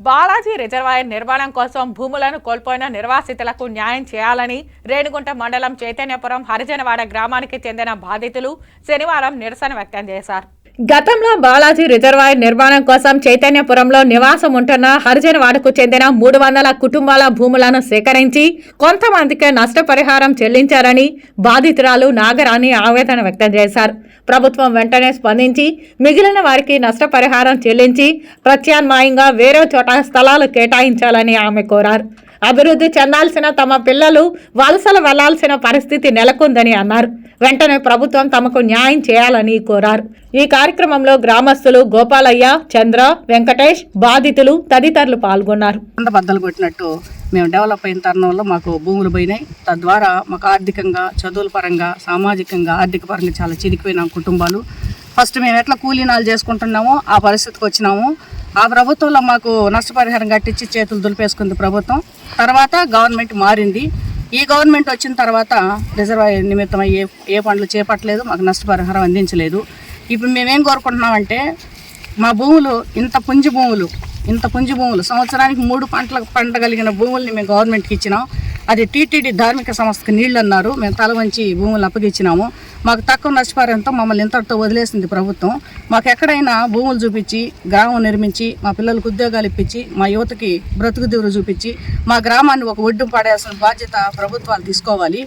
Balaji reservoir నిర్మాణం కోసం భూములను కోల్పోయిన నిర్వాసితులకు న్యాయం చేయాలని రేణిగుంట మండలం చైతన్యపురం హరిజనవాడ గ్రామానికి చెందిన బాధితులు శనివారం నిరసన వ్యక్తం చేశారు. గతంలో బాలాజీ రిజర్వాయర్ నిర్మాణం కోసం చైతన్యపురంలో నివాసం ఉంటున్న హరిజనవాడకు చెందిన 300 కుటుంబాల భూములను సేకరించి కొంతమందికి నష్టపరిహారం చెల్లించారని బాధితురాలు నాగరాణి ఆవేదన వ్యక్తం చేశారు. ప్రభుత్వం వెంటనే స్పందించి మిగిలిన వారికి నష్టపరిహారం చెల్లించి ప్రత్యామ్నాయంగా వేరే చోట స్థలాలు కేటాయించాలని ఆమె కోరారు. అభివృద్ధి చెందాల్సిన తమ పిల్లలు వలసలు వెళ్లాల్సిన పరిస్థితి నెలకొందని అన్నారు. వెంటనే ప్రభుత్వం తమకు న్యాయం చేయాలని కోరారు. ఈ కార్యక్రమంలో గ్రామస్తులు గోపాలయ్య, చంద్ర, వెంకటేష్, బాధితులు తదితరులు పాల్గొన్నారు. బద్దలు కొట్టినట్టు మేము డెవలప్ అయిన తరుణంలో మాకు భూములు పోయినాయి. తద్వారా మాకు ఆర్థికంగా, చదువుల పరంగా, సామాజికంగా, ఆర్థిక పరంగా చాలా చిరిగిపోయినాం కుటుంబాలు. ఫస్ట్ మేము ఎట్లా కూలీనాలు చేసుకుంటున్నామో ఆ పరిస్థితికి వచ్చినాము. ఆ ప్రభుత్వంలో మాకు నష్టపరిహారం కట్టించి చేతులు దులిపేసుకుంది ప్రభుత్వం. తర్వాత గవర్నమెంట్ మారింది. ఈ గవర్నమెంట్ వచ్చిన తర్వాత రిజర్వాయర్ నిమిత్తం ఏ పనులు చేపట్టలేదు, మాకు నష్టపరిహారం అందించలేదు. ఇప్పుడు మేమేం కోరుకుంటున్నామంటే మా భూములు ఇంత పుంజి భూములు సంవత్సరానికి 3 పంటలకు పండగలిగిన భూముల్ని మేము గవర్నమెంట్కి ఇచ్చినాం. అది టీటీడీ ధార్మిక సంస్థకు నీళ్ళు అన్నారు. మేము తల వంచి భూములు అప్పగిచ్చినాము. మాకు తక్కువ నష్టపరిహారంతో మమ్మల్ని ఇంతటితో వదిలేసింది ప్రభుత్వం. మాకు ఎక్కడైనా భూములు చూపించి, గ్రామం నిర్మించి, మా పిల్లలకు ఉద్యోగాలు ఇప్పించి, మా యువతకి బ్రతుకు దివురు చూపించి, మా గ్రామాన్ని ఒక ఒడ్డు పడేయాల్సిన బాధ్యత ప్రభుత్వాలు తీసుకోవాలి.